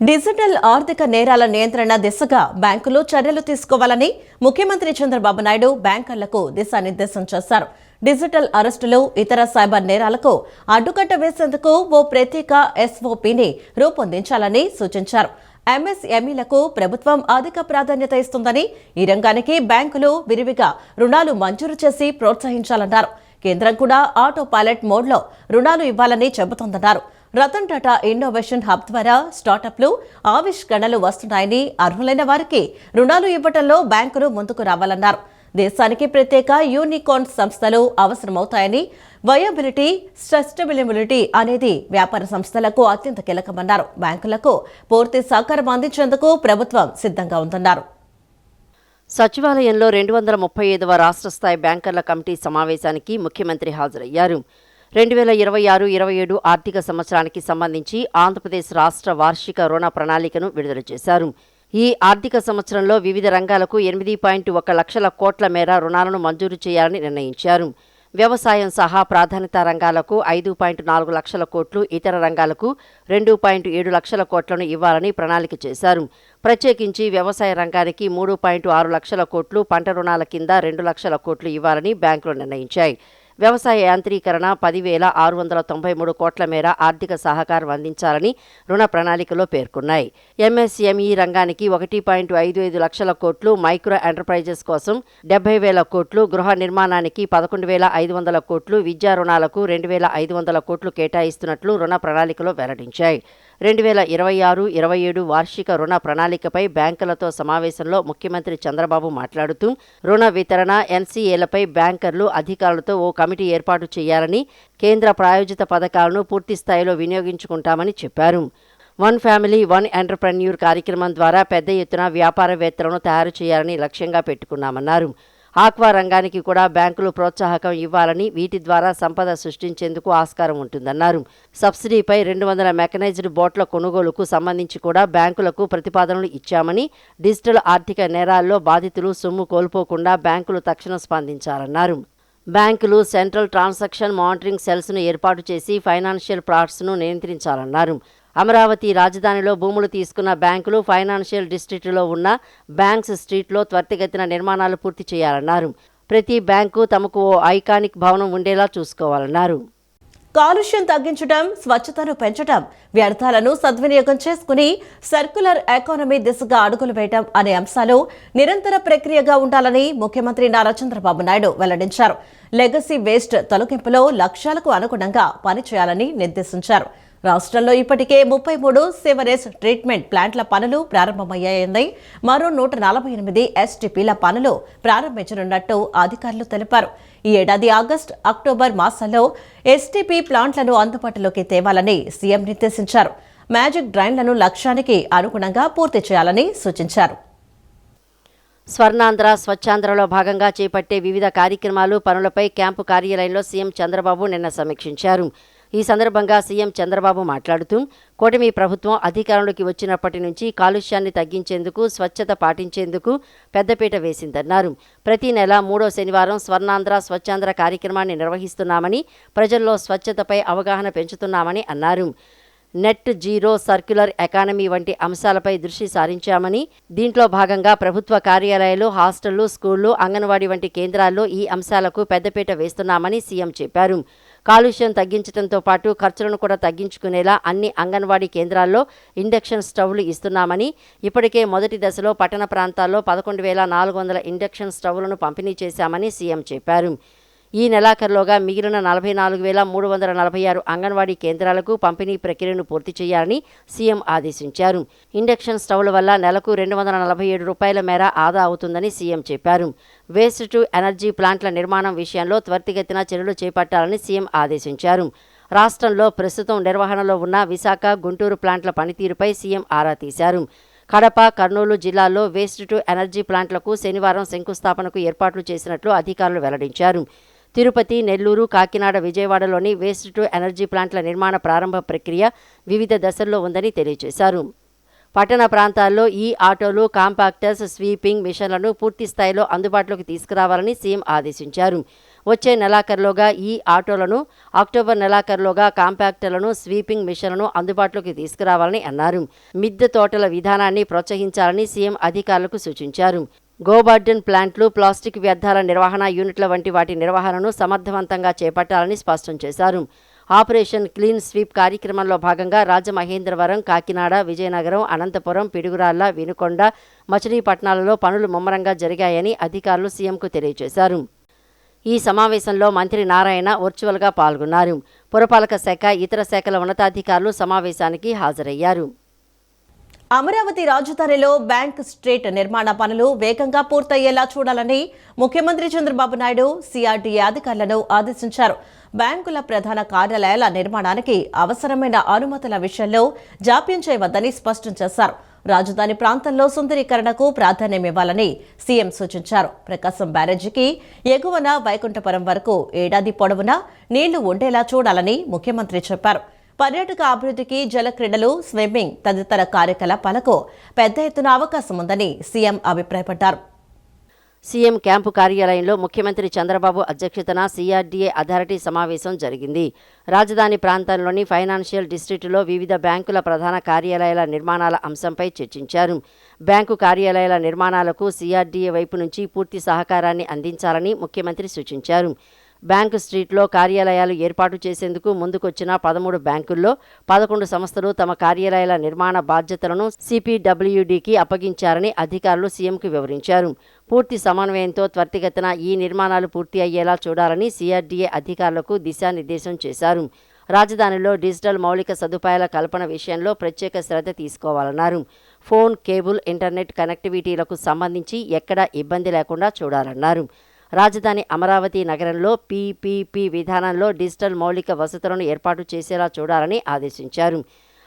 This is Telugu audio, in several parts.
డిజిటల్ ఆర్థిక నేరాల నియంత్రణ దిశగా బ్యాంకులు చర్యలు తీసుకోవాలని ముఖ్యమంత్రి చంద్రబాబు నాయుడు బ్యాంకర్లకు దిశానిర్దేశం చేశారు. డిజిటల్ అరెస్టులు, ఇతర సైబర్ నేరాలకు అడ్డుకట్ట వేసేందుకు ఓ ప్రత్యేక ఎస్ఓపిని రూపొందించాలని సూచించారు. ఎంఎస్ఎంఈలకు ప్రభుత్వం అధిక ప్రాధాన్యత ఇస్తుందని, ఈ రంగానికి బ్యాంకులు విరివిగా రుణాలు మంజూరు చేసి ప్రోత్సహించాలన్నారు. కేంద్రం కూడా ఆటో పైలట్ మోడ్లో రుణాలు ఇవ్వాలని చెబుతోందన్నారు. రతన్ టాటా ఇన్నోవేషన్ హబ్ ద్వారా స్టార్టప్లు, ఆవిష్కరణలు వస్తున్నాయని, అర్హులైన వారికి రుణాలు ఇవ్వడంలో బ్యాంకులు ముందుకు రావాలన్నారు. దేశానికి ప్రత్యేక యూనికార్న్ సంస్థలు అవసరమవుతాయని, వయబిలిటీ, సస్టైనబిలిటీ అనేది వ్యాపార సంస్థలకు అత్యంత కీలకమన్నారు. బ్యాంకులకు పూర్తి సహకారం అందించేందుకు ప్రభుత్వం సిద్ధంగా ఉందన్నారు. సచివాలయంలో 235వ రాష్ట్ర స్థాయి బ్యాంకర్ల కమిటీ సమావేశానికి ముఖ్యమంత్రి హాజరయ్యారు. 2026-27 ఆర్థిక సంవత్సరానికి సంబంధించి ఆంధ్రప్రదేశ్ రాష్ట్ర వార్షిక రుణ ప్రణాళికను విడుదల చేశారు. ఈ ఆర్థిక సంవత్సరంలో వివిధ రంగాలకు 8.1 లక్షల కోట్ల మేర రుణాలను మంజూరు చేయాలని నిర్ణయించారు. వ్యవసాయం సహా ప్రాధాన్యత రంగాలకు 5.4 లక్షల కోట్లు, ఇతర రంగాలకు 2.7 లక్షల కోట్లను ఇవ్వాలని ప్రణాళిక చేశారు. ప్రత్యేకించి వ్యవసాయ రంగానికి 3.6 లక్షల కోట్లు, పంట రుణాల కింద 2 లక్షల కోట్లు ఇవ్వాలని బ్యాంకులు నిర్ణయించాయి. వ్యవసాయ యాంత్రీకరణ 10,693 కోట్ల మేర ఆర్థిక సహకారం అందించాలని రుణ ప్రణాళికలో పేర్కొన్నాయి. ఎంఎస్ఎంఈ రంగానికి 1.55 లక్షల కోట్లు, మైక్రో ఎంటర్ప్రైజెస్ కోసం 70,000 కోట్లు, గృహ నిర్మాణానికి 11,500 కోట్లు, విద్యా రుణాలకు 2,500 కోట్లు కేటాయిస్తున్నట్లు రుణ ప్రణాళికలో వెల్లడించాయి. 2026-27 వార్షిక రుణ ప్రణాళికపై బ్యాంకులతో సమావేశంలో ముఖ్యమంత్రి చంద్రబాబు మాట్లాడుతూ, రుణ వితరణ, ఎన్సీఏలపై బ్యాంకర్లు, అధికారులతో ఓ కమిటీ ఏర్పాటు చేయాలని, కేంద్ర ప్రాయోజిత పథకాలను పూర్తి స్థాయిలో వినియోగించుకుంటామని చెప్పారు. వన్ ఫ్యామిలీ వన్ ఎంటర్ప్రెన్యూర్ కార్యక్రమం ద్వారా పెద్ద ఎత్తున వ్యాపారవేత్తలను తయారు చేయాలని లక్ష్యంగా పెట్టుకున్నామన్నారు. ఆక్వా రంగానికి కూడా బ్యాంకులు ప్రోత్సాహకం ఇవ్వాలని, వీటి ద్వారా సంపద సృష్టించేందుకు ఆస్కారం ఉంటుందన్నారు. సబ్సిడీపై 200 మెకనైజ్డ్ బోట్ల కొనుగోలుకు సంబంధించి కూడా బ్యాంకులకు ప్రతిపాదనలు ఇచ్చామని, డిజిటల్ ఆర్థిక నేరాల్లో బాధితులు సొమ్ము కోల్పోకుండా బ్యాంకులు తక్షణం స్పందించాలన్నారు. బ్యాంకులు సెంట్రల్ ట్రాన్సాక్షన్ మానిటరింగ్ సెల్స్ను ఏర్పాటు చేసి ఫైనాన్షియల్ ఫ్రాడ్స్ను నియంత్రించాలన్నారు. అమరావతి రాజధానిలో భూములు తీసుకున్న బ్యాంకులు ఫైనాన్షియల్ డిస్ట్రిక్ట్లో ఉన్న బ్యాంక్స్ స్ట్రీట్లో త్వరితగతిన నిర్మాణాలు పూర్తి చేయాలన్నారు. ప్రతి బ్యాంకు తమకు ఓ ఐకానిక్ భవనం ఉండేలా చూసుకోవాలన్నారు. కాలుష్యం తగ్గించడం, స్వచ్ఛతను పెంచడం, వ్యర్థాలను సద్వినియోగం చేసుకుని సర్క్యులర్ ఎకానమీ దిశగా అడుగులు వేయడం అనే అంశాలు నిరంతర ప్రక్రియగా ఉండాలని ముఖ్యమంత్రి నారా చంద్రబాబు నాయుడు వెల్లడించారు. లెగసీ వేస్ట్ తొలగింపులో లక్ష్యాలకు అనుగుణంగా పనిచేయాలని నిర్దేశించారు. రాష్ట్రంలో ఇప్పటికే 33 సివరేజ్ ట్రీట్మెంట్ ప్లాంట్ల పనులు ప్రారంభమయ్యాయని, మరో 148 ఎస్టీపీల పనులు ప్రారంభించనున్నట్టు అధికారులు తెలిపారు. ఈ ఏడాది ఆగస్టు, అక్టోబర్ మాసాల్లో ఎస్టీపీ ప్లాంట్లను అందుబాటులోకి తేవాలని సీఎం నిర్దేశించారు. మ్యాజిక్ డ్రైన్లను లక్ష్యానికి అనుగుణంగా పూర్తి చేయాలని సూచించారు. స్వర్ణాంధ్ర, స్వచ్ఛాంధ్రలో భాగంగా చేపట్టే వివిధ కార్యక్రమాలు, పనులపై క్యాంపు కార్యాలయంలో సీఎం చంద్రబాబు నిన్న సమీక్షించారు. ఈ సందర్భంగా సీఎం చంద్రబాబు మాట్లాడుతూ, కూటమి ప్రభుత్వం అధికారంలోకి వచ్చినప్పటి నుంచి కాలుష్యాన్ని తగ్గించేందుకు, స్వచ్ఛత పాటించేందుకు పెద్దపీట వేసిందన్నారు. ప్రతి నెల 3వ శనివారం స్వర్ణాంధ్ర, స్వచ్ఛాంధ్ర కార్యక్రమాన్ని నిర్వహిస్తున్నామని, ప్రజల్లో స్వచ్ఛతపై అవగాహన పెంచుతున్నామని అన్నారు. నెట్ జీరో, సర్క్యులర్ ఎకానమీ వంటి అంశాలపై దృష్టి సారించామని, దీంట్లో భాగంగా ప్రభుత్వ కార్యాలయాలు, హాస్టళ్లు, స్కూళ్లు, అంగన్వాడీ వంటి కేంద్రాల్లో ఈ అంశాలకు పెద్దపీట వేస్తున్నామని సీఎం చెప్పారు. కాలుష్యం తగ్గించడంతో పాటు ఖర్చులను కూడా తగ్గించుకునేలా అన్ని అంగన్వాడీ కేంద్రాల్లో ఇండక్షన్ స్టవ్లు ఇస్తున్నామని, ఇప్పటికే మొదటి దశలో పట్టణ ప్రాంతాల్లో 11,400 ఇండక్షన్ స్టవ్లను పంపిణీ చేశామని సీఎం చెప్పారు. ఈ నెలాఖరులోగా మిగిలిన 44,346 అంగన్వాడీ కేంద్రాలకు పంపిణీ ప్రక్రియను పూర్తి చేయాలని సీఎం ఆదేశించారు. ఇండక్షన్ స్టవ్ల వల్ల నెలకు 247 రూపాయల మేర ఆదా అవుతుందని సీఎం చెప్పారు. వేస్ట్ టు ఎనర్జీ ప్లాంట్ల నిర్మాణం విషయంలో త్వరితగతిన చర్యలు చేపట్టాలని సీఎం ఆదేశించారు. రాష్ట్రంలో ప్రస్తుతం నిర్వహణలో ఉన్న విశాఖ, గుంటూరు ప్లాంట్ల పనితీరుపై సీఎం ఆరా తీశారు. కడప, కర్నూలు జిల్లాల్లో వేస్ట్ టు ఎనర్జీ ప్లాంట్లకు శనివారం శంకుస్థాపనకు ఏర్పాట్లు చేసినట్లు అధికారులు వెల్లడించారు. తిరుపతి, నెల్లూరు, కాకినాడ, విజయవాడలోని వేస్ట్ టు ఎనర్జీ ప్లాంట్ల నిర్మాణ ప్రారంభ ప్రక్రియ వివిధ దశల్లో ఉందని తెలియజేశారు. పట్టణ ప్రాంతాల్లో ఈ ఆటోలు, కాంపాక్టర్స్, స్వీపింగ్ మిషన్లను పూర్తి స్థాయిలో అందుబాటులోకి తీసుకురావాలని సీఎం ఆదేశించారు. వచ్చే నెలాఖరులోగా ఈ ఆటోలను, అక్టోబర్ నెలాఖరులోగా కాంపాక్టర్లను, స్వీపింగ్ మిషన్లను అందుబాటులోకి తీసుకురావాలని అన్నారు. మిద్దె తోటల విధానాన్ని ప్రోత్సహించాలని సీఎం అధికారులకు సూచించారు. గోబర్డెన్ ప్లాంట్లు, ప్లాస్టిక్ వ్యర్థాల నిర్వహణ యూనిట్ల వంటి వాటి నిర్వహణను సమర్థవంతంగా చేపట్టాలని స్పష్టం చేశారు. ఆపరేషన్ క్లీన్ స్వీప్ కార్యక్రమంలో భాగంగా రాజమహేంద్రవరం, కాకినాడ, విజయనగరం, అనంతపురం, పిడుగురాళ్ల, వినుకొండ, మచిలీపట్నాలలో పనులు ముమ్మరంగా జరిగాయని అధికారులు సీఎంకు తెలియజేశారు. ఈ సమావేశంలో మంత్రి నారాయణ వర్చువల్గా పాల్గొన్నారు. పురపాలక శాఖ, ఇతర శాఖల ఉన్నతాధికారులు సమావేశానికి హాజరయ్యారు. అమరావతి రాజధానిలో బ్యాంక్ స్ట్రీట్ నిర్మాణ పనులు వేగంగా పూర్తయ్యేలా చూడాలని ముఖ్యమంత్రి చంద్రబాబు నాయుడు సిఆర్డీఏ అధికారులను ఆదేశించారు. బ్యాంకుల ప్రధాన కార్యాలయాల నిర్మాణానికి అవసరమైన అనుమతుల విషయంలో జాప్యం చేయవద్దని స్పష్టం చేశారు. రాజధాని ప్రాంతంలో సుందరీకరణకు ప్రాధాన్యమివ్వాలని సీఎం సూచించారు. ప్రకాశం బ్యారేజీకి ఎగువన వైకుంఠపురం వరకు ఏడాది పొడవునా నీళ్లు ఉండేలా చూడాలని ముఖ్యమంత్రి చెప్పారు. పర్యాటక అభివృద్ధికి జలక్రీడలు, స్విమ్మింగ్ తదితర కార్యకలాపాలకు పెద్ద ఎత్తున అవకాశం ఉందని సీఎం అభిప్రాయపడ్డారు. సీఎం క్యాంపు కార్యాలయంలో ముఖ్యమంత్రి చంద్రబాబు అధ్యక్షతన సిఆర్డీఏ అథారిటీ సమావేశం జరిగింది. రాజధాని ప్రాంతంలోని ఫైనాన్షియల్ డిస్ట్రిక్టులో వివిధ బ్యాంకుల ప్రధాన కార్యాలయాల నిర్మాణాల అంశంపై చర్చించారు. బ్యాంకు కార్యాలయాల నిర్మాణాలకు సిఆర్డీఏ వైపు నుంచి పూర్తి సహకారాన్ని అందించాలని ముఖ్యమంత్రి సూచించారు. బ్యాంకు స్ట్రీట్లో కార్యాలయాలు ఏర్పాటు చేసేందుకు ముందుకొచ్చిన 13 బ్యాంకుల్లో 11 సంస్థలు తమ కార్యాలయాల నిర్మాణ బాధ్యతలను సిపిడబ్ల్యూడీకి అప్పగించారని అధికారులు సీఎంకు వివరించారు. పూర్తి సమన్వయంతో త్వరితగతిన ఈ నిర్మాణాలు పూర్తి అయ్యేలా చూడాలని సిఆర్డీఏ అధికారులకు దిశానిర్దేశం చేశారు. రాజధానిలో డిజిటల్ మౌలిక సదుపాయాల కల్పన విషయంలో ప్రత్యేక శ్రద్ధ తీసుకోవాలన్నారు. ఫోన్, కేబుల్, ఇంటర్నెట్ కనెక్టివిటీలకు సంబంధించి ఎక్కడా ఇబ్బంది లేకుండా చూడాలన్నారు. రాజధాని అమరావతి నగరంలో పీపీపీ విధానంలో డిజిటల్ మౌలిక వసతులను ఏర్పాటు చేసేలా చూడాలని ఆదేశించారు.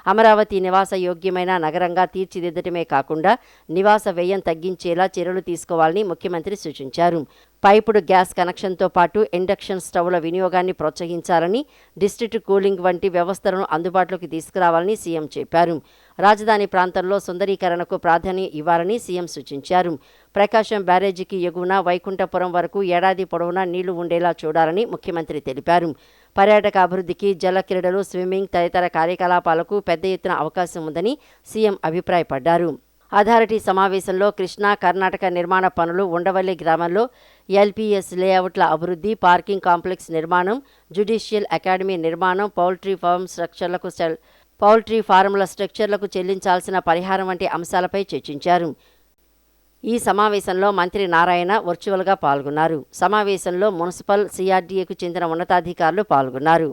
అమరావతి నివాస యోగ్యమైన నగరంగా తీర్చిదిద్దటమే కాకుండా నివాస వ్యయం తగ్గించేలా చర్యలు తీసుకోవాలని ముఖ్యమంత్రి సూచించారు. పైపుడు గ్యాస్ కనెక్షన్తో పాటు ఇండక్షన్ స్టవ్ల వినియోగాన్ని ప్రోత్సహించాలని, డిస్ట్రిక్ట్ కూలింగ్ వంటి వ్యవస్థలను అందుబాటులోకి తీసుకురావాలని సీఎం చెప్పారు. రాజధాని ప్రాంతంలో సుందరీకరణకు ప్రాధాన్యం ఇవ్వాలని సీఎం సూచించారు. ప్రకాశం బ్యారేజీకి ఎగువన వైకుంఠపురం వరకు ఏడాది పొడవునా నీళ్లు ఉండేలా చూడాలని ముఖ్యమంత్రి తెలిపారు. పర్యాటక అభివృద్ధికి జలక్రీడలు, స్విమ్మింగ్ తదితర కార్యకలాపాలకు పెద్ద ఎత్తున అవకాశం ఉందని సీఎం అభిప్రాయపడ్డారు. అథారిటీ సమావేశంలో కృష్ణా, కర్ణాటక నిర్మాణ పనులు, ఉండవల్లి గ్రామంలో ఎల్పీఎస్ లేఅవుట్ల అభివృద్ధి, పార్కింగ్ కాంప్లెక్స్ నిర్మాణం, జ్యుడిషియల్ అకాడమీ నిర్మాణం, పౌల్ట్రీ ఫారంల స్ట్రక్చర్లకు చెల్లించాల్సిన పరిహారం వంటి అంశాలపై చర్చించారు. ఈ సమావేశంలో మంత్రి నారాయణ వర్చువల్గా పాల్గొన్నారు. సమావేశంలో మున్సిపల్, సిఆర్డీఏకు చెందిన ఉన్నతాధికారులు పాల్గొన్నారు.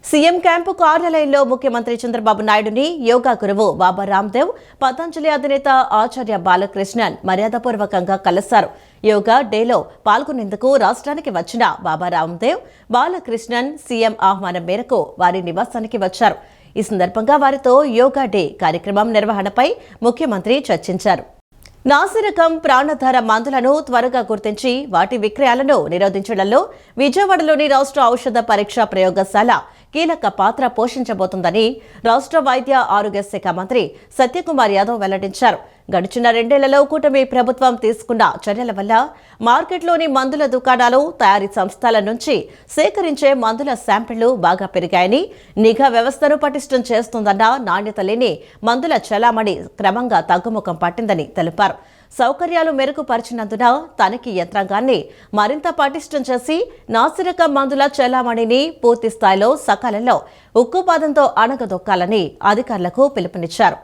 సీఎం క్యాంపు కార్యాలయంలో ముఖ్యమంత్రి చంద్రబాబు నాయుడుని యోగా గురువు బాబా రామ్దేవ్, పతంజలి అధినేత ఆచార్య బాలకృష్ణన్ మర్యాదపూర్వకంగా కలిశారు. యోగా డేలో పాల్గొనేందుకు రాష్ట్రానికి వచ్చిన బాబా రామ్దేవ్, బాలకృష్ణన్ సీఎం ఆహ్వానం మేరకు వారి నివాసానికి వచ్చారు. ఈ సందర్భంగా వారితో యోగా డే కార్యక్రమం నిర్వహణపై ముఖ్యమంత్రి చర్చించారు. నాసిరకం, ప్రాణాధార మందులను త్వరగా గుర్తించి వాటి విక్రయాలను నిరోధించడంలో విజయవాడలోని రాష్ట్ర ఔషధ పరీక్షా ప్రయోగశాల కీలక పాత్ర పోషించబోతుందని రాష్ట్ర వైద్య ఆరోగ్య శాఖ మంత్రి సత్యకుమార్ యాదవ్ వెల్లడించారు. గడిచిన 2 ఏళ్లలో కూటమి ప్రభుత్వం తీసుకున్న చర్యల వల్ల మార్కెట్లోని మందుల దుకాణాలు, తయారీ సంస్థల నుంచి సేకరించే మందుల శాంపిళ్లు బాగా పెరిగాయని, నిఘా వ్యవస్థను పటిష్టం చేస్తుందన్న నాణ్యత లేని మందుల చలామణి క్రమంగా తగ్గుముఖం పట్టిందని తెలిపారు. సౌకర్యాలు మెరుగుపరిచినందున తనిఖీ యంత్రాంగాన్ని మరింత పటిష్టం చేసి నాసిరకం మందుల చలామణిని పూర్తి స్థాయిలో సకాలంలో ఉక్కుపాదంతో అణగదొక్కాలని అధికారులకు పిలుపునిచ్చారు.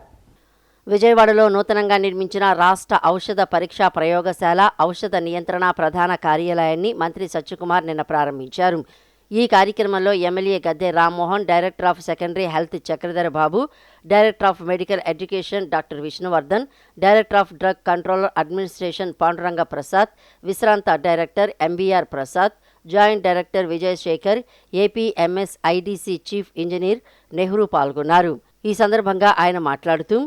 విజయవాడలో నూతనంగా నిర్మించిన రాష్ట్ర ఔషధ పరీక్షా ప్రయోగశాల, ఔషధ నియంత్రణ ప్రధాన కార్యాలయాన్ని మంత్రి సత్యకుమార్ నిన్న ప్రారంభించారు. ఈ కార్యక్రమంలో MLA Gadde Rammohan, director of secondary health Chakradhara Babu, director of medical education doctor Vishnuvardhan, director of drug controller administration Panduranga Prasad, విశ్రాంత director MBR Prasad, joint director Vijayasekhar, APMS IDC chief engineer Nehru పాల్గొన్నారు. ఈ సందర్భంగా ఆయన మాట్లాడుతూ,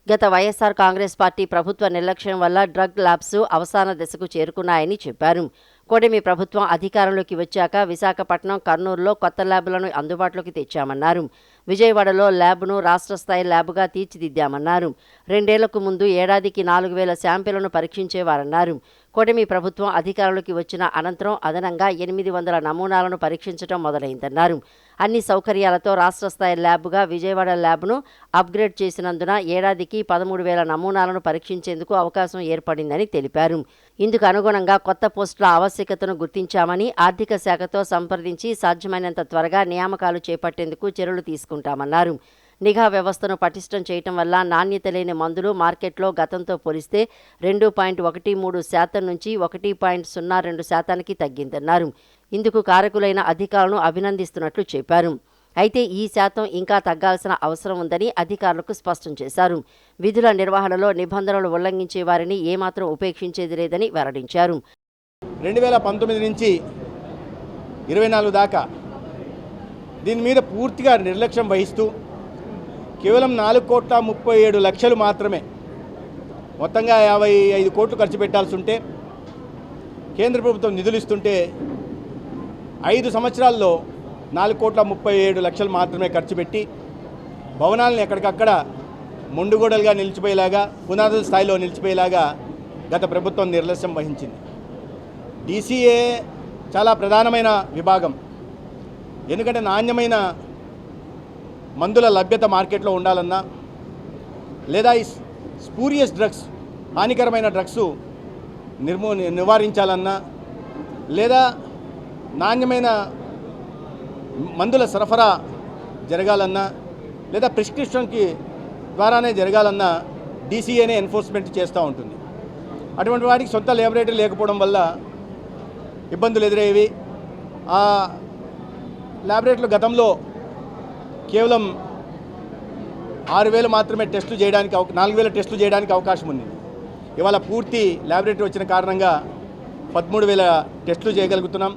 గత వైఎస్ఆర్ కాంగ్రెస్ పార్టీ ప్రభుత్వ నిర్లక్ష్యం వల్ల డ్రగ్ ల్యాబ్స్ అవసాన దశకు చేరుకున్నాయని చెప్పారు. కూటమి ప్రభుత్వం అధికారంలోకి వచ్చాక విశాఖపట్నం, కర్నూలులో కొత్త ల్యాబ్లను అందుబాటులోకి తెచ్చామన్నారు. విజయవాడలో ల్యాబ్ను రాష్ట్ర స్థాయి ల్యాబ్గా తీర్చిదిద్దామన్నారు. 2 ఏళ్లకు ముందు ఏడాదికి 4,000 శాంపిళ్లను పరీక్షించేవారన్నారు. కూటమి ప్రభుత్వం అధికారంలోకి వచ్చిన అనంతరం అదనంగా 800 నమూనాలను పరీక్షించడం మొదలైందన్నారు. అన్ని సౌకర్యాలతో రాష్ట్ర స్థాయి ల్యాబ్గా విజయవాడ ల్యాబ్ను అప్గ్రేడ్ చేసినందున ఏడాదికి 13,000 నమూనాలను పరీక్షించేందుకు అవకాశం ఏర్పడిందని తెలిపారు. ఇందుకు అనుగుణంగా కొత్త పోస్టుల ఆవశ్యకతను గుర్తించామని, ఆర్థిక శాఖతో సంప్రదించి సాధ్యమైనంత త్వరగా నియామకాలు చేపట్టేందుకు చర్యలు తీసుకుంటామన్నారు. నిఘా వ్యవస్థను పటిష్టం చేయటం వల్ల నాణ్యత లేని మందులు మార్కెట్లో గతంతో పోలిస్తే 2.13% నుంచి 1.02% తగ్గిందన్నారు. ఇందుకు కారకులైన అధికారులను అభినందిస్తున్నట్లు చెప్పారు. అయితే ఈ శాతం ఇంకా తగ్గాల్సిన అవసరం ఉందని అధికారులకు స్పష్టం చేశారు. విధుల నిర్వహణలో నిబంధనలు ఉల్లంఘించే వారిని ఏమాత్రం ఉపేక్షించేది లేదని వెల్లడించారు. 2019 నుంచి 24 దాకా దీని మీద పూర్తిగా నిర్లక్ష్యం వహిస్తూ కేవలం 4,37,00,000 మాత్రమే, మొత్తంగా 55 కోట్లు ఖర్చు పెట్టాల్సి ఉంటే కేంద్ర ప్రభుత్వం నిధులు ఇస్తుంటే 5 సంవత్సరాల్లో 4,37,00,000 మాత్రమే ఖర్చు పెట్టి భవనాలను ఎక్కడికక్కడ మొండుగోడలుగా నిలిచిపోయేలాగా, పునాదుల స్థాయిలో నిలిచిపోయేలాగా గత ప్రభుత్వం నిర్లక్ష్యం వహించింది. DCA చాలా ప్రధానమైన విభాగం. ఎందుకంటే నాణ్యమైన మందుల లభ్యత మార్కెట్లో ఉండాలన్నా, లేదా ఈ స్పూరియస్ డ్రగ్స్, హానికరమైన డ్రగ్స్ నివారించాలన్నా, లేదా నాణ్యమైన మందుల సరఫరా జరగాలన్నా, లేదా ప్రిస్క్రిప్షన్కి ద్వారానే జరగాలన్నా DCAనే ఎన్ఫోర్స్మెంట్ చేస్తూ ఉంటుంది. అటువంటి వాటికి సొంత ల్యాబొరేటరీ లేకపోవడం వల్ల ఇబ్బందులు ఎదురయ్యేవి. ఆ ల్యాబొరేటరీలు గతంలో కేవలం 6,000 మాత్రమే టెస్టులు చేయడానికి 4,000 టెస్టులు చేయడానికి అవకాశం ఉంది. ఇవాళ పూర్తి ల్యాబొరేటరీ వచ్చిన కారణంగా 13,000 టెస్టులు చేయగలుగుతున్నాం.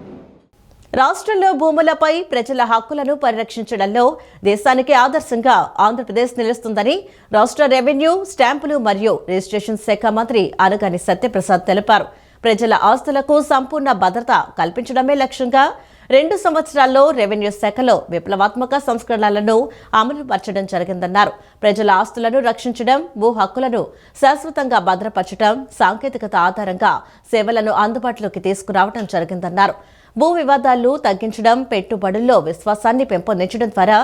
రాష్ట్రంలో భూములపై ప్రజల హక్కులను పరిరక్షించడంలో దేశానికి ఆదర్శంగా ఆంధ్రప్రదేశ్ నిలుస్తుందని రాష్ట్ర రెవెన్యూ, స్టాంపులు మరియు రిజిస్ట్రేషన్ శాఖ మంత్రి అనగాని సత్యప్రసాద్ తెలిపారు. ప్రజల ఆస్తులకు సంపూర్ణ భద్రత కల్పించడమే లక్ష్యంగా 2 సంవత్సరాల్లో రెవెన్యూ శాఖలో విప్లవాత్మక సంస్కరణలను అమలుపరచడం జరిగిందన్నారు. ప్రజల ఆస్తులను రక్షించడం, భూ హక్కులను శాశ్వతంగా భద్రపరచడం, సాంకేతికత ఆధారంగా సేవలను అందుబాటులోకి తీసుకురావడం జరిగిందన్నారు. భూ వివాదాలు తగ్గించడం, పెట్టుబడుల్లో విశ్వాసాన్ని పెంపొందించడం ద్వారా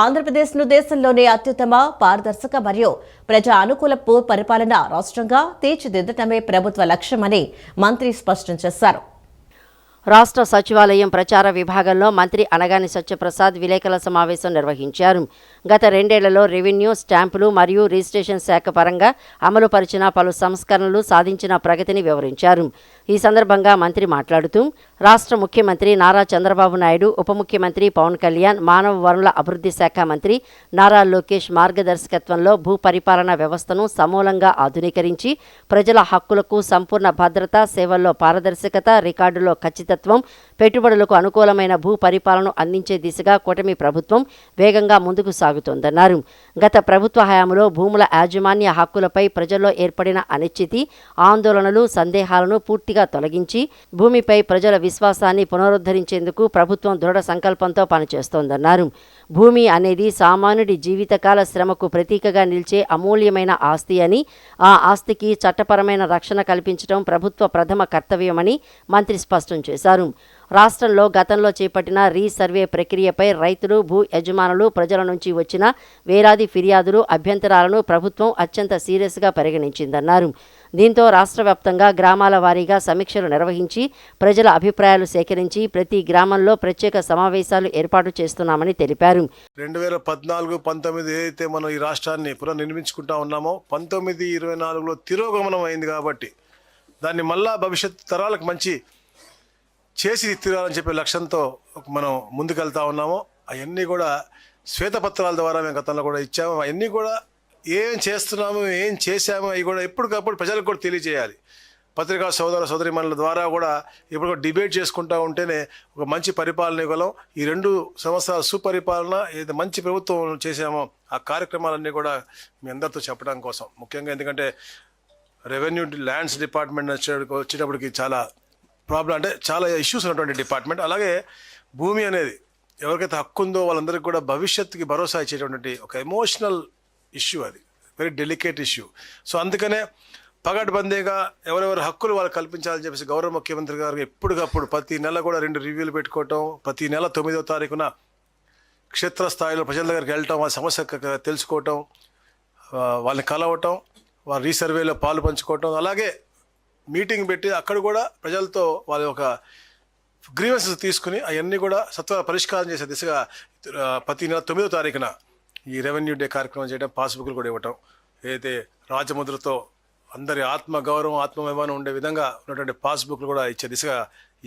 ఆంధ్రప్రదేశ్ను దేశంలోనే అత్యుత్తమ, పారదర్శక మరియు ప్రజా అనుకూల భూ పరిపాలన రాష్ట్రంగా తీర్చిదిద్దటమే ప్రభుత్వ లక్ష్యమని మంత్రి స్పష్టం చేశారు. రాష్ట్ర సచివాలయం ప్రచార విభాగంలో మంత్రి అనగాని సత్యప్రసాద్ విలేకరుల సమావేశం నిర్వహించారు. గత 2 ఏళ్లలో రెవెన్యూ, స్టాంపులు మరియు రిజిస్ట్రేషన్ శాఖ పరంగా అమలుపరిచిన పలు సంస్కరణలు, సాధించిన ప్రగతిని వివరించారు. ఈ సందర్భంగా మంత్రి మాట్లాడుతూ, రాష్ట్ర ముఖ్యమంత్రి నారా చంద్రబాబు నాయుడు, ఉప ముఖ్యమంత్రి పవన్ కళ్యాణ్, మానవ వనరుల అభివృద్ధి శాఖ మంత్రి నారా లోకేష్ మార్గదర్శకత్వంలో భూ పరిపాలన వ్యవస్థను సమూలంగా ఆధునీకరించి ప్రజల హక్కులకు సంపూర్ణ భద్రత, సేవల్లో పారదర్శకత, రికార్డులో ఖచ్చితత్వం, పెట్టుబడులకు అనుకూలమైన భూ పరిపాలన అందించే దిశగా కూటమి ప్రభుత్వం వేగంగా ముందుకు సాగుతోందన్నారు. గత ప్రభుత్వ హయాంలో భూముల యాజమాన్య హక్కులపై ప్రజల్లో ఏర్పడిన అనిశ్చితి, ఆందోళనలు, సందేహాలను పూర్తిగా తొలగించి భూమిపై ప్రజల విశ్వాసాన్ని పునరుద్ధరించేందుకు ప్రభుత్వం దృఢ సంకల్పంతో పనిచేస్తోందన్నారు. భూమి అనేది సామాన్యుడి జీవితకాల శ్రమకు ప్రతీకగా నిలిచే అమూల్యమైన ఆస్తి అని, ఆ ఆస్తికి చట్టపరమైన రక్షణ కల్పించడం ప్రభుత్వ ప్రథమ కర్తవ్యమని మంత్రి స్పష్టం చేశారు. రాష్ట్రంలో గతంలో చేపట్టిన రీసర్వే ప్రక్రియపై రైతులు, భూ యజమానులు, ప్రజల నుంచి వచ్చిన వేలాది ఫిర్యాదులు, అభ్యంతరాలను ప్రభుత్వం అత్యంత సీరియస్గా పరిగణించిందన్నారు. దీంతో రాష్ట్ర వ్యాప్తంగా గ్రామాల వారీగా సమీక్షలు నిర్వహించి ప్రజల అభిప్రాయాలు సేకరించి ప్రతి గ్రామంలో ప్రత్యేక సమావేశాలు ఏర్పాటు చేస్తున్నామని తెలిపారు. 2014-19 ఏదైతే మనం ఈ రాష్ట్రాన్ని పునర్నిర్మించుకుంటా ఉన్నామో 19-24లో తిరోగమనం అయింది కాబట్టి దాన్ని మళ్ళా భవిష్యత్ తరాలకు మంచి చేసి తీరాలని చెప్పే లక్ష్యంతో మనం ముందుకెళ్తా ఉన్నాము. అవన్నీ కూడా శ్వేతపత్రాల ద్వారా మేము గతంలో కూడా ఇచ్చాము. అవన్నీ కూడా ఏం చేస్తున్నాము, ఏం చేశాము, అవి కూడా ఎప్పటికప్పుడు ప్రజలకు కూడా తెలియజేయాలి. పత్రికా సోదరిమణుల ద్వారా కూడా ఇప్పుడు డిబేట్ చేసుకుంటూ ఉంటేనే ఒక మంచి పరిపాలన ఇవ్వగలం. ఈ 2 సంవత్సరాల సుపరిపాలన ఏదైతే మంచి ప్రభుత్వం చేశామో ఆ కార్యక్రమాలన్నీ కూడా మీ అందరితో చెప్పడం కోసం, ముఖ్యంగా ఎందుకంటే రెవెన్యూ ల్యాండ్స్ డిపార్ట్మెంట్ వచ్చేటప్పటికి చాలా ప్రాబ్లం, అంటే చాలా ఇష్యూస్ ఉన్నటువంటి డిపార్ట్మెంట్. అలాగే భూమి అనేది ఎవరికైతే హక్కు ఉందో వాళ్ళందరికీ కూడా భవిష్యత్తుకి భరోసా ఇచ్చేటువంటి ఒక ఎమోషనల్ ఇష్యూ, అది వెరీ డెలికేట్ ఇష్యూ. సో అందుకనే పగడ్బందీగా ఎవరెవరి హక్కులు వాళ్ళు కల్పించాలని చెప్పేసి గౌరవ ముఖ్యమంత్రి గారు ఎప్పటికప్పుడు ప్రతి నెల కూడా 2 రివ్యూలు పెట్టుకోవటం, ప్రతి నెల 9వ తారీఖున క్షేత్రస్థాయిలో ప్రజల దగ్గరికి వెళ్ళటం, వాళ్ళ సమస్య తెలుసుకోవటం, వాళ్ళని కలవటం, వాళ్ళ రీసర్వేలో పాలు పంచుకోవటం, అలాగే మీటింగ్ పెట్టి అక్కడ కూడా ప్రజలతో వాళ్ళ ఒక గ్రీవెన్సెస్ తీసుకుని అవన్నీ కూడా సత్వర పరిష్కారం చేసే దిశగా ప్రతి నెల 9వ తారీఖున ఈ రెవెన్యూ డే కార్యక్రమం చేయడం, పాస్బుక్లు కూడా ఇవ్వటం, ఏదైతే రాజముద్రతో అందరి ఆత్మ గౌరవం ఆత్మాభిమానం ఉండే విధంగా ఉన్నటువంటి పాస్బుక్లు కూడా ఇచ్చే దిశగా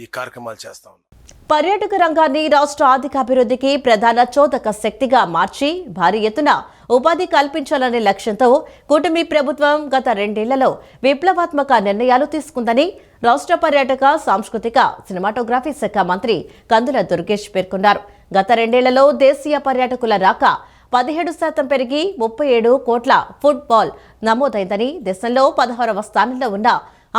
ఈ కార్యక్రమాలు చేస్తా ఉన్నాం. పర్యాటక రంగాన్ని రాష్ట్ర ఆర్థికాభివృద్ధికి ప్రధాన చోదక శక్తిగా మార్చి భారీ ఎత్తున ఉపాధి కల్పించాలనే లక్ష్యంతో కూటమి ప్రభుత్వం గత 2 ఏళ్లలో విప్లవాత్మక నిర్ణయాలు తీసుకుందని రాష్ట్ర పర్యాటక సాంస్కృతిక సినిమాటోగ్రఫీ శాఖ మంత్రి కందుల దుర్గేష్ పేర్కొన్నారు. గత 2 ఏళ్లలో దేశీయ పర్యాటకుల రాక 17% పెరిగి 37 కోట్ల ఫుట్బాల్ నమోదైందని, దేశంలో 16వ స్థానంలో ఉన్న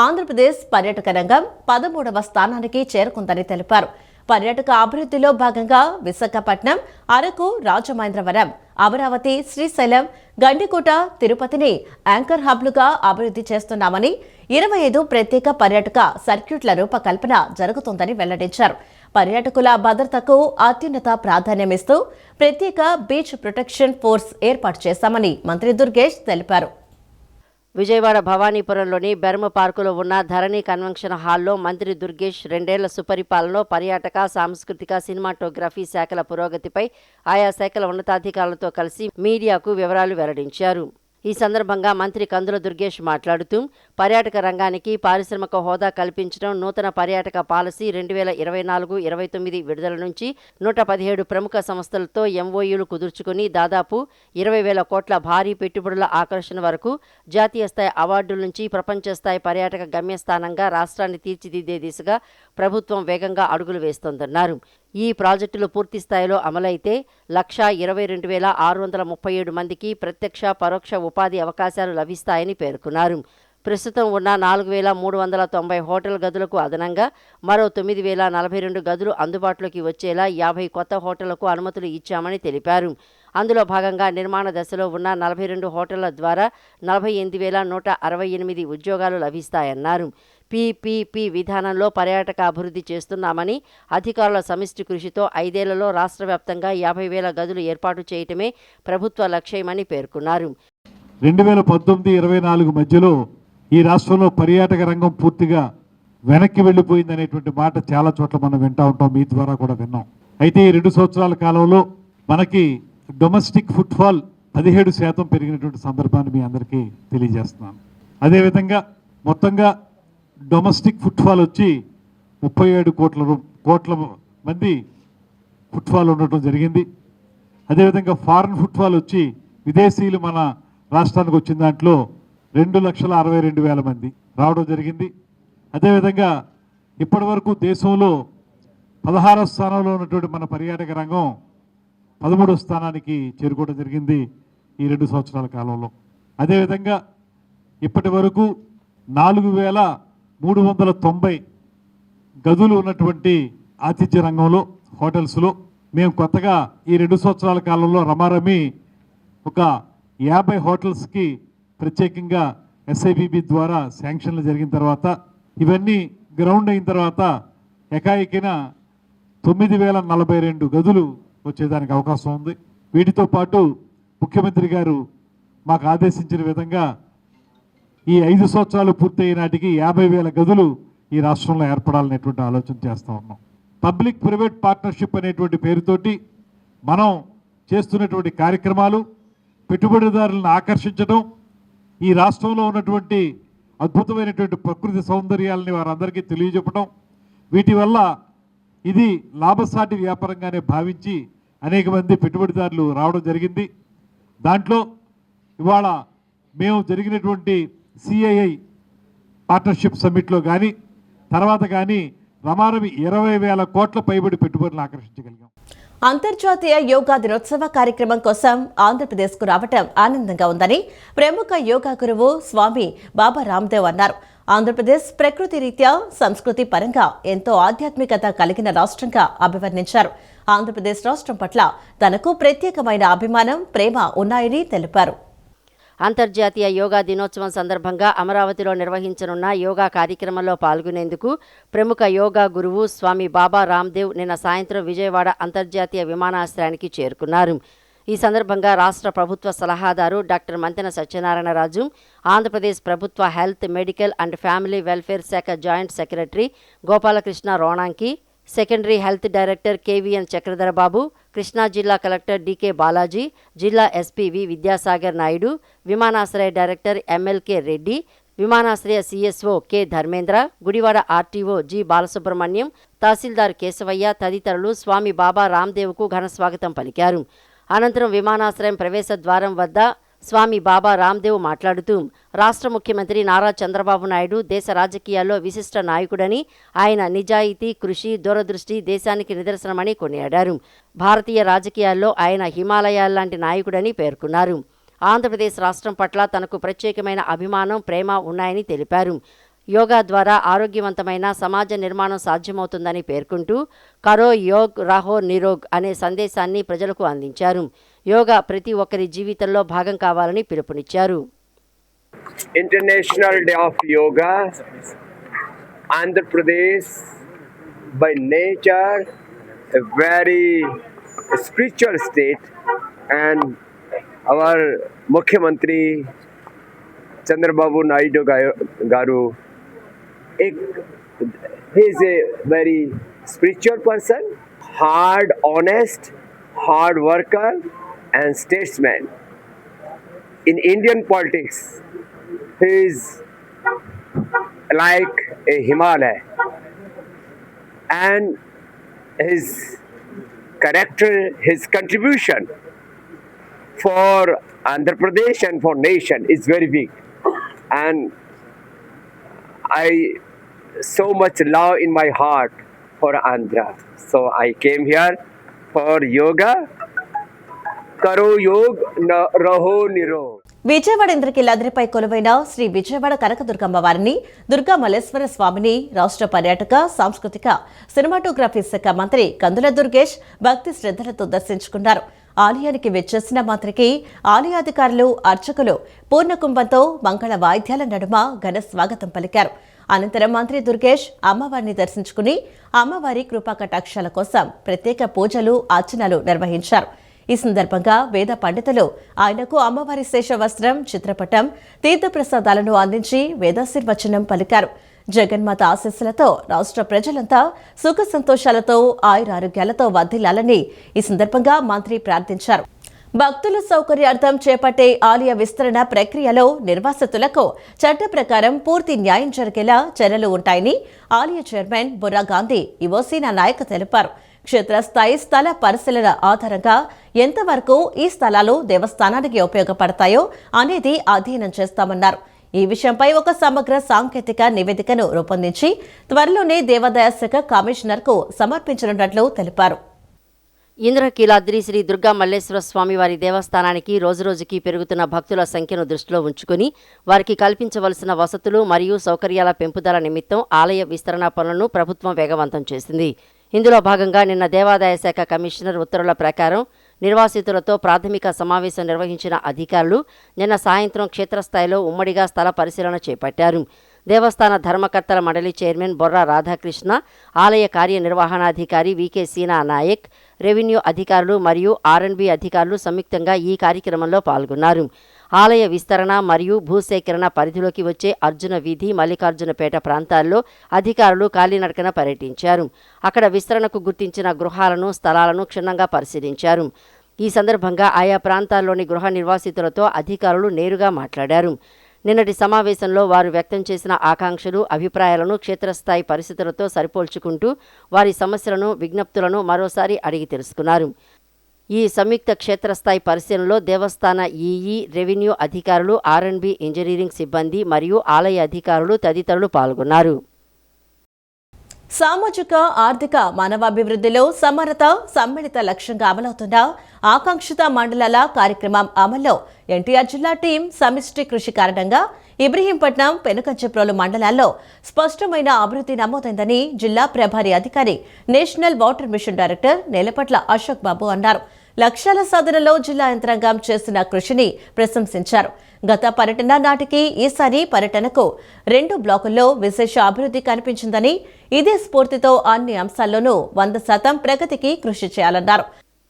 ఆంధ్రప్రదేశ్ పర్యాటక రంగం 13వ స్థానానికి చేరుకుందని తెలిపారు. పర్యాటక అభివృద్ధిలో భాగంగా విశాఖపట్నం, అరకు, రాజమహేంద్రవరం, అమరావతి, శ్రీశైలం, గండికోట, తిరుపతిని యాంకర్ హబ్లుగా అభివృద్ధి చేస్తున్నామని, 25 ప్రత్యేక పర్యాటక సర్క్యూట్ల రూపకల్పన జరుగుతోందని వెల్లడించారు. పర్యాటకుల భద్రతకు అత్యున్నత ప్రాధాన్యమిస్తూ ప్రత్యేక బీచ్ ప్రొటెక్షన్ ఫోర్స్ ఏర్పాటు చేశామని మంత్రి దుర్గేష్ తెలిపారు. విజయవాడ భవానీపురంలోని బెర్మ పార్కులో ఉన్న ధరణి కన్వెన్షన్ హాల్లో మంత్రి దుర్గేష్ 2 ఏళ్ల సుపరిపాలనలో పర్యాటక, సాంస్కృతిక, సినిమాటోగ్రఫీ శాఖల పురోగతిపై ఆయా శాఖల ఉన్నతాధికారులతో కలిసి మీడియాకు వివరాలు వెల్లడించారు. ఈ సందర్భంగా మంత్రి కందుల దుర్గేష్ మాట్లాడుతూ పర్యాటక రంగానికి పారిశ్రామిక హోదా కల్పించడం, నూతన పర్యాటక పాలసీ 2024-29 విడుదల నుంచి 117 ప్రముఖ సంస్థలతో ఎంఓయూలు కుదుర్చుకుని దాదాపు 20,000 కోట్ల భారీ పెట్టుబడుల ఆకర్షణ వరకు జాతీయ స్థాయి అవార్డుల నుంచి ప్రపంచ స్థాయి పర్యాటక గమ్యస్థానంగా రాష్ట్రాన్ని తీర్చిదిద్దే దిశగా ప్రభుత్వం వేగంగా అడుగులు వేస్తోందన్నారు. ఈ ప్రాజెక్టులు పూర్తి స్థాయిలో అమలైతే 122,637 మందికి ప్రత్యక్ష, పరోక్ష ఉపాధి అవకాశాలు లభిస్తాయని పేర్కొన్నారు. ప్రస్తుతం ఉన్న 4,390 హోటల్ గదులకు అదనంగా మరో 9,042 గదులు అందుబాటులోకి వచ్చేలా 50 కొత్త హోటళ్లకు అనుమతులు ఇచ్చామని తెలిపారు. అందులో భాగంగా నిర్మాణ దశలో ఉన్న 42 హోటళ్ల ద్వారా 48,168 ఉద్యోగాలు లభిస్తాయన్నారు. పీపీపీ విధానంలో పర్యాటక అభివృద్ధి చేస్తున్నామని, అధికారుల సమిష్టి కృషితో 5 ఏళ్లలో రాష్ట్ర వ్యాప్తంగా 50,000 గదులు ఏర్పాటు చేయటమే ప్రభుత్వ లక్ష్యమని పేర్కొన్నారు. 2019-24 మధ్యలో ఈ రాష్ట్రంలో పర్యాటక రంగం పూర్తిగా వెనక్కి వెళ్ళిపోయిందనేటువంటి మాట చాలా చోట్ల మనం వింటూ ఉంటాం, మీ ద్వారా కూడా విన్నాం. అయితే ఈ 2 సంవత్సరాల కాలంలో మనకి డొమెస్టిక్ ఫుట్ఫాల్ 17% పెరిగినటువంటి సందర్భాన్ని మీ అందరికీ తెలియజేస్తున్నాను. అదేవిధంగా మొత్తంగా డొమెస్టిక్ ఫుట్ఫాల్ వచ్చి 37 కోట్ల మంది ఫుట్ఫాల్ ఉండటం జరిగింది. అదేవిధంగా ఫారెన్ ఫుట్ఫాల్ వచ్చి విదేశీయులు మన రాష్ట్రానికి వచ్చిన దాంట్లో 2,62,000 మంది రావడం జరిగింది. అదేవిధంగా ఇప్పటి వరకు దేశంలో 16వ స్థానంలో ఉన్నటువంటి మన పర్యాటక రంగం 13వ స్థానానికి చేరుకోవడం జరిగింది ఈ 2 సంవత్సరాల కాలంలో. అదేవిధంగా ఇప్పటి వరకు 4,390 గదులు ఉన్నటువంటి ఆతిథ్య రంగంలో, హోటల్స్లో మేము కొత్తగా ఈ 2 సంవత్సరాల కాలంలో రమారమి ఒక 50 హోటల్స్కి ప్రత్యేకంగా SIPB ద్వారా శాంక్షన్లు జరిగిన తర్వాత, ఇవన్నీ గ్రౌండ్ అయిన తర్వాత ఏకాఏకిన 9,042 గదులు వచ్చేదానికి అవకాశం ఉంది. వీటితో పాటు ముఖ్యమంత్రి గారు మాకు ఆదేశించిన విధంగా ఈ 5 సంవత్సరాలు పూర్తయ్యే నాటికి 50,000 గదులు ఈ రాష్ట్రంలో ఏర్పడాలనేటువంటి ఆలోచన చేస్తూ ఉన్నాం. పబ్లిక్ ప్రైవేట్ పార్ట్నర్షిప్ అనేటువంటి పేరుతోటి మనం చేస్తున్నటువంటి కార్యక్రమాలు పెట్టుబడిదారులను ఆకర్షించడం, ఈ రాష్ట్రంలో ఉన్నటువంటి అద్భుతమైనటువంటి ప్రకృతి సౌందర్యాలని వారందరికీ తెలియజెప్పడం, వీటి వల్ల ఇది లాభసాటి వ్యాపారంగానే భావించి అనేక మంది పెట్టుబడిదారులు రావడం జరిగింది. దాంట్లో ఇవాళ మేము జరిగినటువంటి CII పార్ట్నర్షిప్ సమ్మిట్లో కానీ తర్వాత కానీ రమారమి 20,000 కోట్ల పైబడి పెట్టుబడులను ఆకర్షించగలిగాం. అంతర్జాతీయ యోగా దినోత్సవ కార్యక్రమం కోసం ఆంధ్రప్రదేశ్కు రావటం ఆనందంగా ఉందని ప్రముఖ యోగా గురువు స్వామి బాబా రామ్దేవ్ అన్నారు. ఆంధ్రప్రదేశ్ ప్రకృతి రీత్యా సంస్కృతి పరంగా ఎంతో ఆధ్యాత్మికత కలిగిన రాష్ట్రంగా అభివర్ణించారు. ఆంధ్రప్రదేశ్ రాష్ట్రం పట్ల తనకు ప్రత్యేకమైన అభిమానం, ప్రేమ ఉన్నాయని తెలిపారు. అంతర్జాతీయ యోగా దినోత్సవం సందర్భంగా అమరావతిలో నిర్వహించనున్న యోగా కార్యక్రమంలో పాల్గొనేందుకు ప్రముఖ యోగా గురువు స్వామి బాబా రామ్దేవ్ నిన్న సాయంత్రం విజయవాడ అంతర్జాతీయ విమానాశ్రయానికి చేరుకున్నారు. ఈ సందర్భంగా రాష్ట్ర ప్రభుత్వ సలహాదారు డాక్టర్ మంతెన సత్యనారాయణరాజు, ఆంధ్రప్రదేశ్ ప్రభుత్వ health, medical and family welfare శాఖ joint secretary Gopalakrishna Ronanki, secondary health director KVN Chakradharababu, Krishna జిల్లా కలెక్టర్ డీకే బాలాజీ, జిల్లా ఎస్పీ వి విద్యాసాగర్ నాయుడు, విమానాశ్రయ డైరెక్టర్ ఎంఎల్కే రెడ్డి, విమానాశ్రయ CSO K Dharmendra, Gudivada RTO G Balasubrahmanyam, tahsildar Keshavaiah తదితరులు స్వామి బాబా రామ్దేవ్కు ఘనస్వాగతం పలికారు. అనంతరం విమానాశ్రయం ప్రవేశ ద్వారం వద్ద స్వామి బాబా రామ్దేవ్ మాట్లాడుతూ రాష్ట్ర ముఖ్యమంత్రి నారా చంద్రబాబు నాయుడు దేశ రాజకీయాల్లో విశిష్ట నాయకుడని, ఆయన నిజాయితీ, కృషి, దూరదృష్టి దేశానికి నిదర్శనమని కొనియాడారు. భారతీయ రాజకీయాల్లో ఆయన హిమాలయాల్లాంటి నాయకుడని పేర్కొన్నారు. ఆంధ్రప్రదేశ్ రాష్ట్రం పట్ల తనకు ప్రత్యేకమైన అభిమానం, ప్రేమ ఉన్నాయని తెలిపారు. యోగా ద్వారా ఆరోగ్యవంతమైన సమాజ నిర్మాణం సాధ్యమవుతుందని పేర్కొంటూ కరో యోగ్ రహో నిరోగ్ అనే సందేశాన్ని ప్రజలకు అందించారు. యోగా ప్రతి ఒక్కరి జీవితంలో భాగం కావాలని పిలుపునిచ్చారు. International Day of Yoga, Andhra Pradesh, by nature a very spiritual state, and our Mukhyamantri Chandrababu Naidu Garu, he is a very spiritual person, hard, honest, hard worker and statesman. In Indian politics, he is like a Himalaya, and his character, his contribution for Andhra Pradesh and for nation is very big, and I so much love in my heart for Andhra, so I came here for yoga. Karo yog raho nirog. Vijayawada ఇంద్రకీలాద్రిపై కొలువైన శ్రీ విజయవాడ కనకదుర్గమ్మ వారిని, దుర్గా మల్లేశ్వర స్వామిని రాష్ట్ర పర్యాటక, సాంస్కృతిక, సినిమాటోగ్రఫీ శాఖ మంత్రి కందుల దుర్గేష్ భక్తి శ్రద్ధలతో దర్శించుకున్నారు. ఆలయానికి వెచ్చేసిన మంత్రికి ఆలయాధికారులు, అర్చకులు పూర్ణకుంభంతో మంగళ వాయిద్యాల నడుమ ఘన స్వాగతం పలికారు. అనంతరం మంత్రి దుర్గేష్ అమ్మవారిని దర్శించుకుని అమ్మవారి కృపా కటాక్షాల కోసం ప్రత్యేక పూజలు, అర్చనలు నిర్వహించారు. ఈ సందర్భంగా వేద పండితులు ఆయనకు అమ్మవారి శేషవస్త్రం, చిత్రపటం, తీర్థప్రసాదాలను అందించి వేదాశీర్వచనం పలికారు. జగన్మాత ఆశీస్సులతో రాష్ట్ర ప్రజలంతా సుఖ సంతోషాలతో, ఆయురారోగ్యాలతో వర్ధిల్లాలని ఈ సందర్భంగా మంత్రి ప్రార్థించారు. భక్తుల సౌకర్యార్థం చేపట్టే ఆలయ విస్తరణ ప్రక్రియలో నిర్వాసితులకు చట్ట ప్రకారం పూర్తి న్యాయం జరిగేలా చర్యలు ఉంటాయని ఆలయ చైర్మన్ బుర్రా గాంధీ ఇవోసీనా నాయక్ తెలిపారు. క్షేత్రస్థాయి స్థల పరిశీలన ఆధారంగా ఎంతవరకు ఈ స్థలాలు దేవస్థానానికి ఉపయోగపడతాయో అనేది అధ్యయనం చేస్తామన్నారు. ఈ విషయంపై ఒక సమగ్ర సాంకేతిక నివేదికను రూపొందించి త్వరలోనే దేవాదాయ శాఖ కమిషనర్కు సమర్పించనున్నట్లు తెలిపారు. ఇంద్రకీలాద్రి శ్రీ దుర్గా మల్లేశ్వర స్వామి వారి దేవస్థానానికి రోజురోజుకి పెరుగుతున్న భక్తుల సంఖ్యను దృష్టిలో ఉంచుకుని వారికి కల్పించవలసిన వసతులు మరియు సౌకర్యాల పెంపుదల నిమిత్తం ఆలయ విస్తరణ పనులను ప్రభుత్వం వేగవంతం చేసింది. ఇందులో భాగంగా నిన్న దేవాదాయ శాఖ కమిషనర్ ఉత్తర్వుల ప్రకారం నిర్వాసితులతో ప్రాథమిక సమావేశం నిర్వహించిన అధికారులు నిన్న సాయంత్రం క్షేత్రస్థాయిలో ఉమ్మడిగా స్థల పరిశీలన చేపట్టారు. దేవస్థాన ధర్మకర్తల మండలి చైర్మన్ బొర్రా రాధాకృష్ణ, ఆలయ కార్యనిర్వహణాధికారి వికే సీనా నాయక్, రెవెన్యూ అధికారులు మరియు ఆర్ఎండ్బి అధికారులు సంయుక్తంగా ఈ కార్యక్రమంలో పాల్గొన్నారు. ఆలయ విస్తరణ మరియు భూసేకరణ పరిధిలోకి వచ్చే అర్జున వీధి, మల్లికార్జునపేట ప్రాంతాల్లో అధికారులు కాలినడకన పర్యటించారు. అక్కడ విస్తరణకు గుర్తించిన గృహాలను, స్థలాలను క్షుణ్ణంగా పరిశీలించారు. ఈ సందర్భంగా ఆయా ప్రాంతాల్లోని గృహ నిర్వాసితులతో అధికారులు నేరుగా మాట్లాడారు. నిన్నటి సమావేశంలో వారు వ్యక్తం చేసిన ఆకాంక్షలు, అభిప్రాయాలను క్షేత్రస్థాయి పరిస్థితులతో సరిపోల్చుకుంటూ వారి సమస్యలను, విజ్ఞప్తులను మరోసారి అడిగి తెలుసుకున్నారు. ఈ సంయుక్త క్షేత్రస్థాయి పరిశీలనలో దేవస్థాన ఈఈ, రెవెన్యూ అధికారులు, ఆర్ఎండ్బి ఇంజనీరింగ్ సిబ్బంది మరియు ఆలయ అధికారులు తదితరులు పాల్గొన్నారు. సామాజిక ఆర్థిక మానవాభివృద్ధిలో సమరత సమ్మిళిత లక్ష్యంగా అమలవుతున్న ఆకాంక్షిత మండలాల కార్యక్రమం అమల్లో ఎన్టీఆర్ జిల్లా టీం సమిష్టి కృషి కారణంగా ఇబ్రహీంపట్నం పెనుకంచెప్రోలు మండలాల్లో స్పష్టమైన అభివృద్ధి నమోదైందని జిల్లా ప్రభారీ అధికారి national water mission director Nelapatla Ashok Babu అన్నారు. లక్ష్యాల సాధనలో జిల్లా యంత్రాంగం చేసిన కృషిని ప్రశంసించారు. గత పర్యటన నాటికి ఈసారి పర్యటనకు 2 బ్లాకుల్లో విశేష అభివృద్ధి కనిపించిందని, ఇదే స్ఫూర్తితో అన్ని అంశాల్లోనూ 100% ప్రగతికి కృషి చేయాలన్నారు.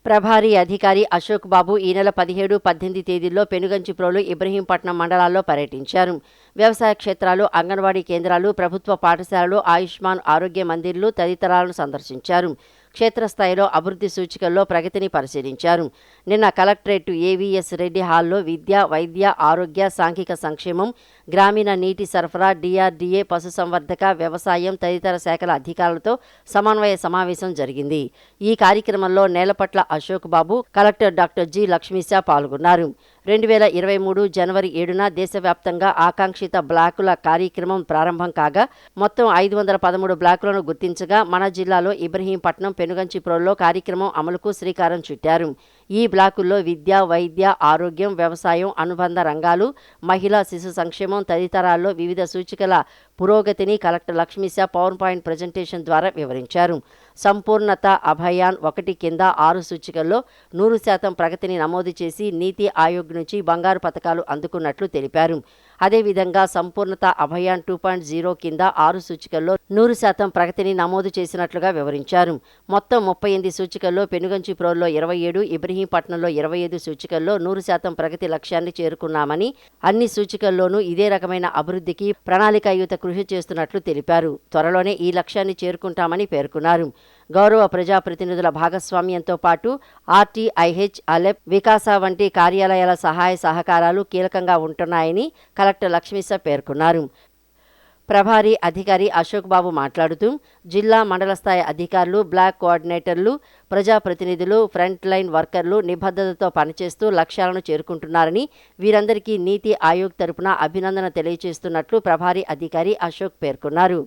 ప్రభారీ అధికారి అశోక్ బాబు ఈ నెల 17, 18 తేదీల్లో పెనుగంచిప్రోలు, ఇబ్రహీంపట్నం మండలాల్లో పర్యటించారు. వ్యవసాయ క్షేత్రాలు, అంగన్వాడీ కేంద్రాలు, ప్రభుత్వ పాఠశాలలు, ఆయుష్మాన్ ఆరోగ్య మందిర్లు తదితరాలను సందర్శించారు. క్షేత్రస్థాయిలో అభివృద్ధి సూచికల్లో ప్రగతిని పరిశీలించారు. నిన్న కలెక్టరేట్ ఏవీఎస్ రెడ్డి హాల్లో విద్య, వైద్య, ఆరోగ్య, సాంఘిక సంక్షేమం, గ్రామీణ నీటి సరఫరా, డిఆర్డీఏ, పశుసంవర్ధక, వ్యవసాయం తదితర శాఖల అధికారులతో సమన్వయ సమావేశం జరిగింది. ఈ కార్యక్రమంలో నేలపట్ల అశోక్ బాబు, కలెక్టర్ డాక్టర్ జి. లక్ష్మీశా పాల్గొన్నారు. 2023 జనవరి 7న దేశవ్యాప్తంగా ఆకాంక్షిత బ్లాకుల కార్యక్రమం ప్రారంభం కాగా మొత్తం 513 బ్లాకులను గుర్తించగా మన జిల్లాలో ఇబ్రహీంపట్నం, పెనుగంచిప్రోలులో కార్యక్రమం అమలుకు శ్రీకారం చుట్టారు. ఈ బ్లాకుల్లో విద్య, వైద్య, ఆరోగ్యం, వ్యవసాయం, అనుబంధ రంగాలు, మహిళా శిశు సంక్షేమం తదితరాల్లో వివిధ సూచికల పురోగతిని collector Lakshmisha power point presentation ద్వారా వివరించారు. సంపూర్ణత అభియాన్ 1 కింద 6 సూచికల్లో 100% ప్రగతిని నమోదు చేసి నీతి ఆయోగ్ నుంచి బంగారు పతకాలు అందుకున్నట్లు తెలిపారు. అదేవిధంగా సంపూర్ణత అభియాన్ 2.0 కింద 6 సూచికల్లో 100% ప్రగతిని నమోదు చేసినట్లుగా వివరించారు. మొత్తం 38 సూచికల్లో పెనుగంచిప్రోలులో 27, ఇబ్రహీంపట్నంలో 25 సూచికల్లో 100% ప్రగతి లక్ష్యాన్ని చేరుకున్నామని, అన్ని సూచికల్లోనూ ఇదే రకమైన అభివృద్ధికి ప్రణాళికాయుత కృషి చేస్తున్నట్లు తెలిపారు. త్వరలోనే ఈ లక్ష్యాన్ని చేరుకుంటామని పేర్కొన్నారు. గౌరవ ప్రజాప్రతినిధుల భాగస్వామ్యంతో పాటు ఆర్టీఐహెచ్, అలెప్, వికాస వంటి కార్యాలయాల సహాయ సహకారాలు కీలకంగా ఉంటున్నాయని కలెక్టర్ లక్ష్మీశా పేర్కొన్నారు. ప్రభారీ అధికారి అశోక్ బాబు మాట్లాడుతూ జిల్లా మండల స్థాయి అధికారులు, బ్లాక్ కోఆర్డినేటర్లు, ప్రజాప్రతినిధులు, ఫ్రంట్ లైన్ వర్కర్లు నిబద్ధతతో పనిచేస్తూ లక్ష్యాలను చేరుకుంటున్నారని, వీరందరికీ నీతి ఆయోగ్ తరపున అభినందన తెలియజేస్తున్నట్లు ప్రభారీ అధికారి అశోక్ పేర్కొన్నారు.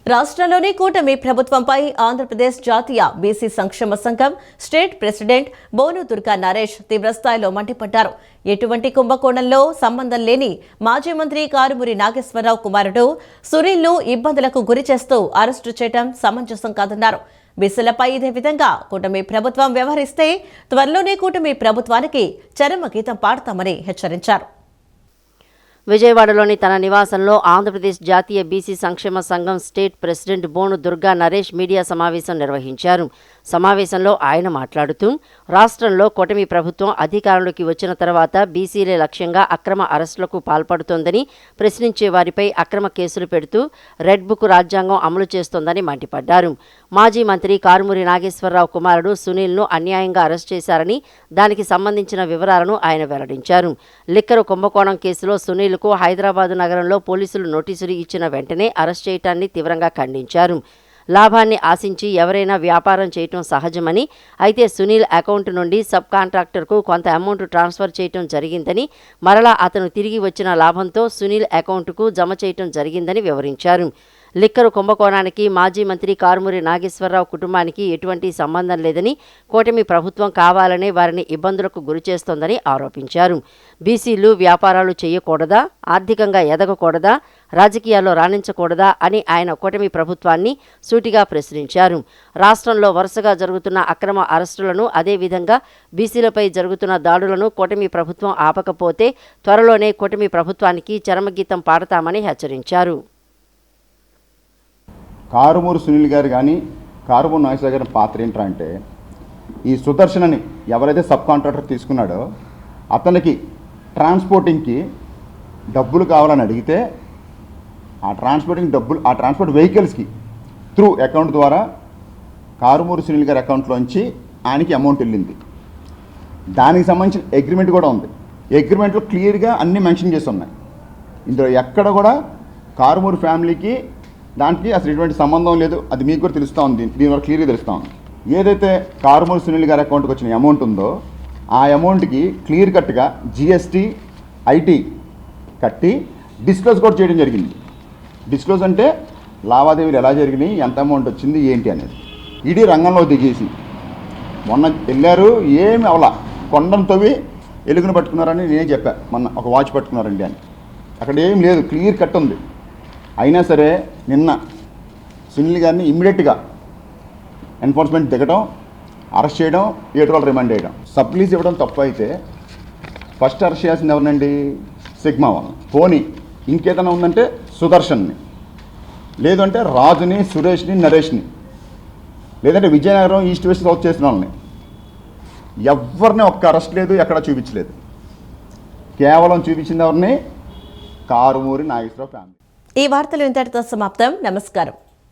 రాష్ట్రంలోని కూటమి ప్రభుత్వంపై ఆంధ్రప్రదేశ్ జాతీయ బీసీ సంక్షేమ సంఘం స్టేట్ ప్రెసిడెంట్ బోను దుర్గా నరేష్ తీవ్రస్థాయిలో మండిపడ్డారు. ఎటువంటి కుంభకోణంలో సంబంధం లేని మాజీ మంత్రి కారుమూరి నాగేశ్వరరావు కుమారుడు సునీల్ను ఇబ్బందులకు గురి చేస్తూ అరెస్టు చేయడం సమంజసం కాదన్నారు. బీసీలపై ఇదే విధంగా కూటమి ప్రభుత్వం వ్యవహరిస్తే త్వరలోనే కూటమి ప్రభుత్వానికి చరమగీతం పాడతామని హెచ్చరించారు. విజయవాడలోని తన నివాసంలో ఆంధ్రప్రదేశ్ జాతీయ బీసీ సంక్షేమ సంఘం స్టేట్ ప్రెసిడెంట్ బోను దుర్గా నరేష్ మీడియా సమావేశం నిర్వహించారు. సమావేశంలో ఆయన మాట్లాడుతూ రాష్ట్రంలో కూటమి ప్రభుత్వం అధికారంలోకి వచ్చిన తర్వాత బీసీలే లక్ష్యంగా అక్రమ అరెస్టులకు పాల్పడుతోందని, ప్రశ్నించే వారిపై అక్రమ కేసులు పెడుతూ రెడ్ బుక్ రాజ్యాంగం అమలు చేస్తోందని మండిపడ్డారు. మాజీ మంత్రి కారుమూరి నాగేశ్వరరావు కుమారుడు సునీల్ను అన్యాయంగా అరెస్ట్ చేశారని, దానికి సంబంధించిన వివరాలను ఆయన వెల్లడించారు. లిక్కరు కుంభకోణం కేసులో సునీల్ హైదరాబాద్ నగరంలో పోలీసులు నోటీసులు ఇచ్చిన వెంటనే అరెస్ట్ చేయటాన్ని తీవ్రంగా ఖండించారు. లాభాన్ని ఆశించి ఎవరైనా వ్యాపారం చేయటం సహజమని, అయితే సునీల్ అకౌంట్ నుండి సబ్ కాంట్రాక్టర్కు కొంత అమౌంట్ ట్రాన్స్ఫర్ చేయటం జరిగిందని, మరలా అతను తిరిగి వచ్చిన లాభంతో సునీల్ అకౌంట్కు జమ చేయటం జరిగిందని వివరించారు. లిక్కరు కుంభకోణానికి మాజీ మంత్రి కారుమూరి నాగేశ్వరరావు కుటుంబానికి ఎటువంటి సంబంధం లేదని, కూటమి ప్రభుత్వం కావాలనే వారిని ఇబ్బందులకు గురిచేస్తోందని ఆరోపించారు. బీసీలు వ్యాపారాలు చేయకూడదా, ఆర్థికంగా ఎదగకూడదా, రాజకీయాల్లో రాణించకూడదా అని ఆయన కూటమి ప్రభుత్వాన్ని సూటిగా ప్రశ్నించారు. రాష్ట్రంలో వరుసగా జరుగుతున్న అక్రమ అరెస్టులను, అదేవిధంగా బీసీలపై జరుగుతున్న దాడులను కూటమి ప్రభుత్వం ఆపకపోతే త్వరలోనే కూటమి ప్రభుత్వానికి చరమగీతం పాడతామని హెచ్చరించారు. కారుమూరి సునీల్ గారు కానీ కారుమూరి నాగేశ్వర గారి పాత్ర ఏంటంటే, ఈ సుదర్శన్ అని ఎవరైతే సబ్ కాంట్రాక్టర్ తీసుకున్నాడో అతనికి ట్రాన్స్పోర్టింగ్కి డబ్బులు కావాలని అడిగితే ఆ ట్రాన్స్పోర్ట్ వెహికల్స్కి త్రూ అకౌంట్ ద్వారా కారుమూరి సునీల్ గారి అకౌంట్లోంచి ఆయనకి అమౌంట్ వెళ్ళింది. దానికి సంబంధించిన అగ్రిమెంట్ కూడా ఉంది. అగ్రిమెంట్లో క్లియర్గా అన్నీ మెన్షన్ చేసి ఉన్నాయి. ఇందులో ఎక్కడ కూడా కారుమూరి ఫ్యామిలీకి దానికి అసలు ఎటువంటి సంబంధం లేదు. అది మీకు కూడా తెలుస్తూ ఉంది, దీని వరకు క్లియర్గా తెలుస్తూ ఉంది. ఏదైతే కారుమూరి సునీల్ గారి అకౌంట్కి వచ్చిన అమౌంట్ ఉందో ఆ అమౌంట్కి క్లియర్ కట్గా జిఎస్టీ, ఐటీ కట్టి డిస్క్లోజ్ కూడా చేయడం జరిగింది. డిస్క్లోజ్ అంటే లావాదేవీలు ఎలా జరిగినాయి, ఎంత అమౌంట్ వచ్చింది ఏంటి అనేది. ఈడీ రంగంలో దిగేసి మొన్న వెళ్ళారు, ఏమి అవలా, కొండను తవ్వి ఎలుగును పట్టుకున్నారని నేనే చెప్పా మొన్న, ఒక వాచ్ పట్టుకున్నారండి అని. అక్కడ ఏం లేదు, క్లియర్ కట్ ఉంది. అయినా సరే నిన్న సునీల్ గారిని ఇమ్మీడియట్గా ఎన్ఫోర్స్మెంట్ దిగడం, అరెస్ట్ చేయడం, 7 రోజులు రిమాండ్ చేయడం. సబ్లీజ్ ఇవ్వడం తప్పు అయితే ఫస్ట్ అరెస్ట్ చేయాల్సింది ఎవరినండి? సిగ్మా వాళ్ళని. పోనీ ఇంకేదైనా ఉందంటే సుదర్శన్ని, లేదంటే రాజుని, సురేష్ని, నరేష్ని, లేదంటే విజయనగరం ఈస్ట్ వెస్ట్ సౌత్ చేసిన వాళ్ళని. ఎవరిని ఒక్క అరెస్ట్ లేదు, ఎక్కడ చూపించలేదు. కేవలం చూపించింది ఎవరిని? కారుమూరి నాగేశ్వరరావు ఫ్యామిలీ. ఈ వార్తలు ఇంతటితో సమాప్తం. నమస్కారం.